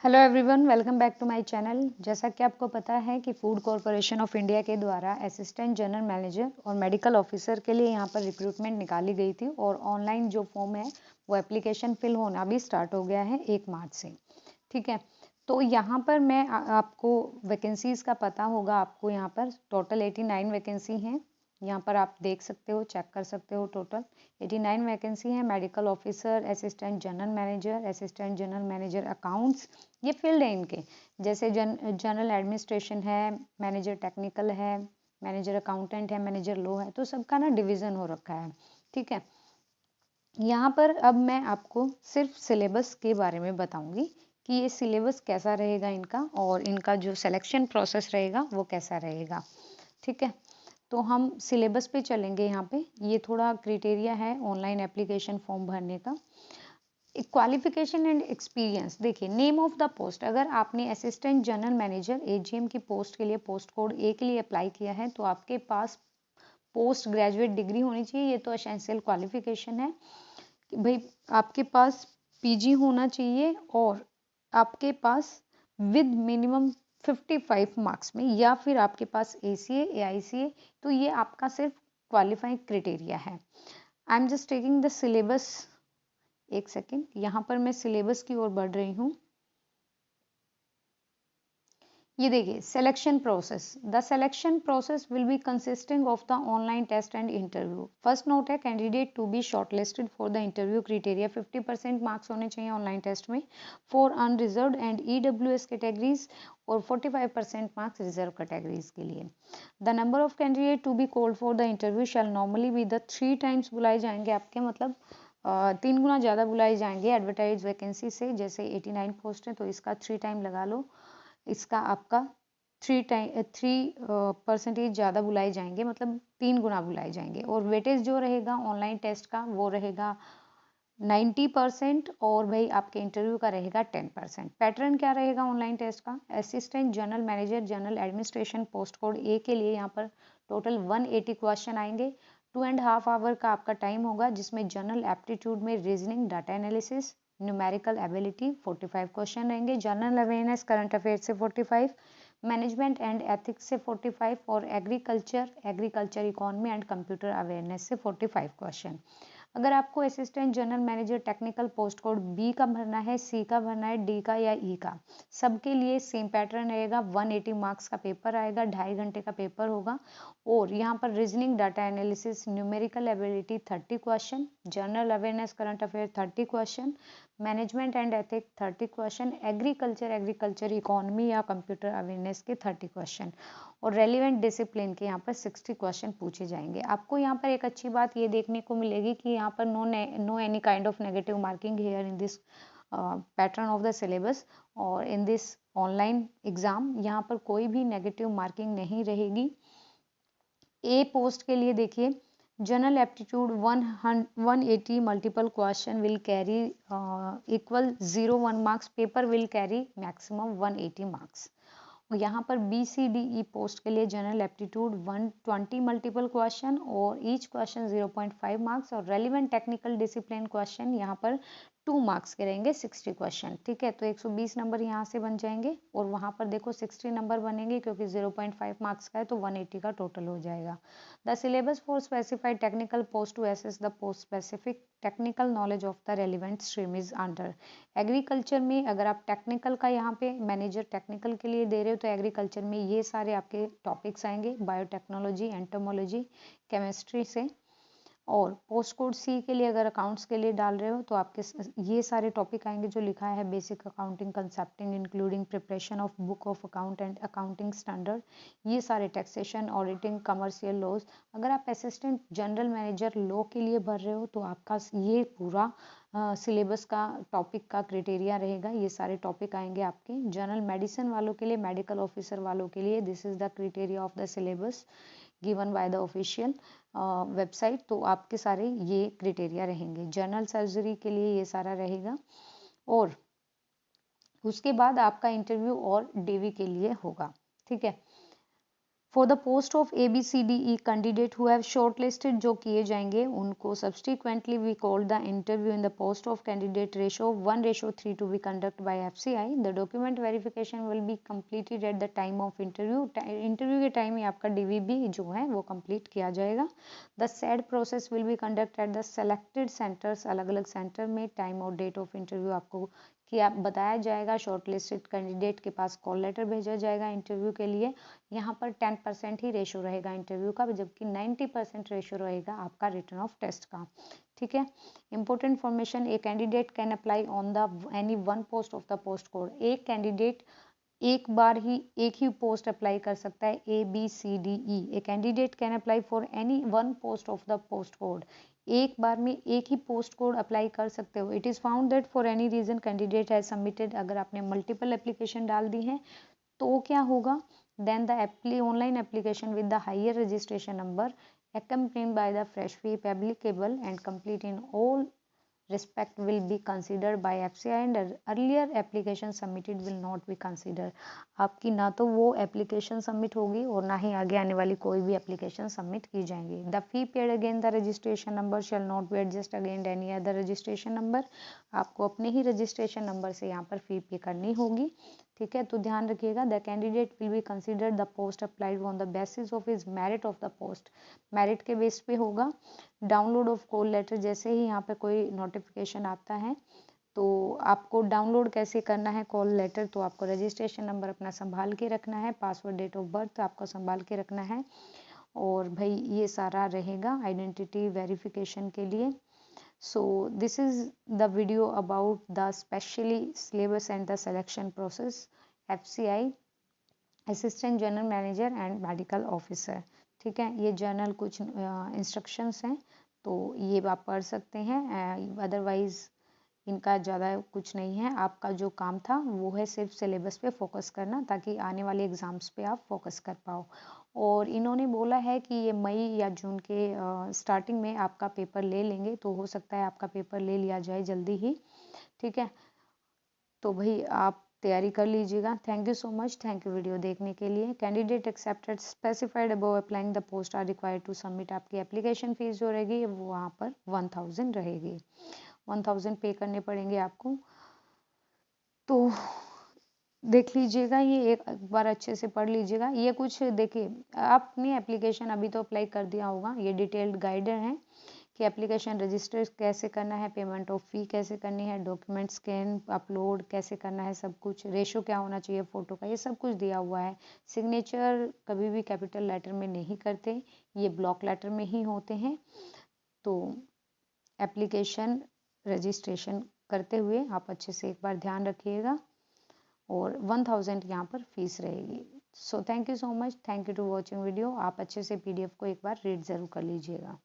Hello everyone, welcome back to my channel. जैसा कि आपको पता है कि फूड कॉरपोरेशन ऑफ इंडिया के द्वारा असिस्टेंट जनरल मैनेजर और मेडिकल ऑफिसर के लिए यहाँ पर रिक्रूटमेंट निकाली गई थी और ऑनलाइन जो फॉर्म है वो एप्लीकेशन फिल होना भी स्टार्ट हो गया है 1 मार्च से। ठीक है, तो यहाँ पर मैं आपको वैकेंसीज़ का पता होगा। आपको यहाँ पर टोटल 89 वैकेंसी हैं। यहाँ पर आप देख सकते हो, चेक कर सकते हो। टोटल 89 वैकेंसी है। Medical officer, assistant general manager, assistant general manager accounts, ये फील्ड है इनके। जैसे जनरल एडमिनिस्ट्रेशन है, मैनेजर टेक्निकल है, मैनेजर अकाउंटेंट है, मैनेजर लॉ है, तो सबका ना डिवीज़न हो रखा है। ठीक है, यहाँ पर अब मैं आपको सिर्फ सिलेबस के बारे में बताऊंगी कि ये सिलेबस कैसा रहेगा इनका, और इनका जो सिलेक्शन प्रोसेस रहेगा वो कैसा रहेगा। ठीक है, तो हम सिलेबस पे चलेंगे। यहाँ पे ये थोड़ा क्राइटेरिया है ऑनलाइन एप्लीकेशन फॉर्म भरने का। क्वालिफिकेशन एंड एक्सपीरियंस देखिए, नेम ऑफ द पोस्ट, अगर आपने असिस्टेंट जनरल मैनेजर एजीएम की पोस्ट के लिए पोस्ट कोड ए के लिए अप्लाई किया है तो आपके पास पोस्ट ग्रेजुएट डिग्री होनी चाहिए। ये तो एसेंशियल क्वालिफिकेशन है कि भाई आपके पास पीजी होना चाहिए और आपके पास विद मिनिमम 55 मार्क्स में, या फिर आपके पास एसीए एआईसीए, तो ये आपका सिर्फ क्वालिफाइंग क्राइटेरिया है। I am just taking the syllabus. एक सेकेंड, यहाँ पर मैं सिलेबस की ओर बढ़ रही हूँ। ये देखिए, selection process. The selection process will be consisting of the online test and interview. First note है, candidate to be shortlisted for the interview criteria 50% marks होने चाहिए ऑनलाइन टेस्ट में for unreserved and EWS categories, और 45% marks reserve categories के लिए। The number of candidate to be called for the interview shall normally be the 3 times बुलाए जाएंगे आपके, मतलब 3 गुना ज़्यादा बुलाए जाएंगे एडवर्टाइज वैकेंसी से। जैसे 89 पोस्ट है तो इसका 3 टाइम लगा लो, इसका आपका 3% ज़्यादा बुलाए जाएंगे, मतलब 3 गुना बुलाए जाएंगे। और वेटेज जो रहेगा ऑनलाइन टेस्ट का वो रहेगा 90%, और भाई आपके इंटरव्यू का रहेगा 10%। पैटर्न क्या रहेगा ऑनलाइन टेस्ट का? Assistant general manager general administration post code A के लिए यहाँ पर टोटल 180 क्वेश्चन आएंगे। 2.5 आवर का आपका टाइम होगा, जिसमें जनरल एप्टीट्यूड में reasoning, data analysis, numerical ability 45 question रहेंगे। जनरल अवेयरनेस करंट अफेयर से 45, मैनेजमेंट एंड एथिक्स से 45, और agriculture economy and computer awareness से 45 क्वेश्चन। अगर आपको assistant general manager technical post code B का भरना है, सी का भरना है, डी का या ई का, सबके लिए सेम पैटर्न रहेगा। 180 मार्क्स का पेपर आएगा, 2.5 घंटे का पेपर होगा। और यहाँ पर reasoning, data analysis, numerical ability 30 question, general awareness current affair 30 question, management and ethic 30 question, agriculture economy या कंप्यूटर अवेयरनेस के 30 क्वेश्चन, और रेलिवेंट डिसिप्लिन के यहाँ पर 60 क्वेश्चन पूछे जाएंगे। आपको यहाँ पर एक अच्छी बात ये देखने को मिलेगी कि यहाँ पर no any kind of negative marking here in this pattern of the syllabus और इन दिस ऑनलाइन एग्जाम। यहाँ पर कोई भी नेगेटिव मार्किंग नहीं रहेगी। ए पोस्ट के लिए देखिए, general aptitude 180 multiple question will carry equal 0.1 marks, paper will carry maximum 180 marks. यहाँ पर B C D E post के लिए जनरल एप्टीट्यूड 120 मल्टीपल क्वेश्चन और ईच क्वेश्चन 0.5 मार्क्स, और रेलिवेंट टेक्निकल डिसिप्लिन क्वेश्चन यहाँ पर 2 मार्क्स के रहेंगे, 60 क्वेश्चन। ठीक है, तो 120 नंबर यहाँ से बन जाएंगे, और वहाँ पर देखो 60 नंबर बनेंगे क्योंकि 0.5 मार्क्स का है, तो 180 का टोटल हो जाएगा। The syllabus for specified technical post to assess the post specific technical knowledge of the relevant stream is under. Agriculture में अगर आप टेक्निकल का यहाँ पे मैनेजर टेक्निकल के लिए दे रहे हो तो एग्रीकल्चर में ये सारे आपके टॉपिक्स आएंगे, बायोटेक्नोलॉजी, एंटोमोलॉजी, केमिस्ट्री से। और पोस्ट कोड सी के लिए अगर अकाउंट्स के लिए डाल रहे हो तो आपके ये सारे टॉपिक आएंगे जो लिखा है, basic accounting concepts including preparation of book of account and accounting standard, ये सारे टैक्सेशन, ऑडिटिंग, कमर्शियल लॉज। अगर आप असिस्टेंट जनरल मैनेजर लॉ के लिए भर रहे हो तो आपका ये पूरा सिलेबस का टॉपिक का क्राइटेरिया रहेगा, ये सारे टॉपिक आएंगे आपके। जनरल मेडिसिन वालों के लिए, मेडिकल ऑफिसर वालों के लिए, this is the criteria of the syllabus given by the official website. तो आपके सारे ये क्राइटेरिया रहेंगे। जनरल सर्जरी के लिए ये सारा रहेगा, और उसके बाद आपका इंटरव्यू और डीवी के लिए होगा। ठीक है, for the post of ABCDE candidate who have shortlisted, जो किए जाएंगे उनको subsequently we call the interview in the post of candidate ratio 1:3 to be conduct by FCI। The document verification will be completed at the time of interview. Interview के time ही आपका DVB जो है वो कंप्लीट किया जाएगा। The said process will be conduct at the selected centres, अलग अलग सेंटर में। टाइम और डेट ऑफ इंटरव्यू आपको क्या बताया जाएगा। शॉर्टलिस्टेड कैंडिडेट के पास कॉल लेटर भेजा जाएगा इंटरव्यू के लिए। यहाँ पर 10% ही रेशो रहेगा इंटरव्यू का, जबकि 90% रेशो रहेगा आपका रिटर्न ऑफ टेस्ट का। ठीक है। Important information, a candidate can apply on the any one post of the post code. एक कैंडिडेट एक बार ही एक ही पोस्ट अप्लाई कर सकता है, ABCDE। A candidate can apply for any one post of the post code. एक बार में एक ही post code apply कर सकते हो। It is found that for any reason candidate has submitted, अगर आपने मल्टीपल एप्लीकेशन डाल दी है तो क्या होगा, then the online application with the higher registration number accompanied by the fresh fee applicable and complete in all respect will be considered by FCI and earlier application submitted will not be considered। आपकी ना तो वो application submit होगी और ना ही आगे आने वाली कोई भी एप्लीकेशन सबमिट की जाएंगी। The fee paid again the registration number shall not be adjust again any other registration number. आपको अपने ही रजिस्ट्रेशन नंबर से यहाँ पर फी पे करनी होगी। ठीक है, तो ध्यान रखिएगा। The candidate will be consider the post applied on the basis of his merit of the post. Merit के बेस पे होगा। डाउनलोड ऑफ कॉल लेटर, जैसे ही यहाँ पे कोई नोटिफिकेशन आता है तो आपको डाउनलोड कैसे करना है कॉल लेटर, तो आपको रजिस्ट्रेशन नंबर अपना संभाल के रखना है, पासवर्ड डेट ऑफ बर्थ आपको संभाल के रखना है, और भाई ये सारा रहेगा आइडेंटिटी वेरिफिकेशन के लिए। So this is the video about the specially syllabus and the selection process, FCI assistant general manager and medical officer. ठीक है, ये जर्नल कुछ इंस्ट्रक्शंस हैं तो ये आप पढ़ सकते हैं। अदरवाइज इनका ज़्यादा कुछ नहीं है। आपका जो काम था वो है सिर्फ सिलेबस पे फोकस करना, ताकि आने वाले एग्ज़ाम्स पे आप फोकस कर पाओ। और इन्होंने बोला है कि ये मई या जून के स्टार्टिंग में आपका पेपर ले लेंगे, तो हो सकता है आपका पेपर ले लिया जाए जल्दी ही। ठीक है, तो भाई आप तैयारी कर लीजिएगा। Thank you so much, thank you video देखने के लिए। Candidate accepted specified above applying the post are required to submit. आपकी एप्लीकेशन फीस जो रहेगी वो वहाँ पर 1000 रहेगी। 1000 पे करने पड़ेंगे आपको। तो देख लीजिएगा, ये एक बार अच्छे से पढ़ लीजिएगा। ये कुछ देखिए, आपने एप्लीकेशन अभी तो अप्लाई कर दिया होगा, ये डिटेल्ड गाइडर है कि एप्लीकेशन रजिस्टर कैसे करना है, पेमेंट ऑफ फी कैसे करनी है, डॉक्यूमेंट स्कैन अपलोड कैसे करना है, सब कुछ, रेशो क्या होना चाहिए फ़ोटो का, ये सब कुछ दिया हुआ है। सिग्नेचर कभी भी कैपिटल लेटर में नहीं करते, ये ब्लॉक लेटर में ही होते हैं। तो एप्लीकेशन रजिस्ट्रेशन करते हुए आप अच्छे से एक बार ध्यान रखिएगा। और 1000 यहाँ पर फीस रहेगी। So thank you so much, thank you to watching video. आप अच्छे से PDF को एक बार रीड ज़रूर कर लीजिएगा।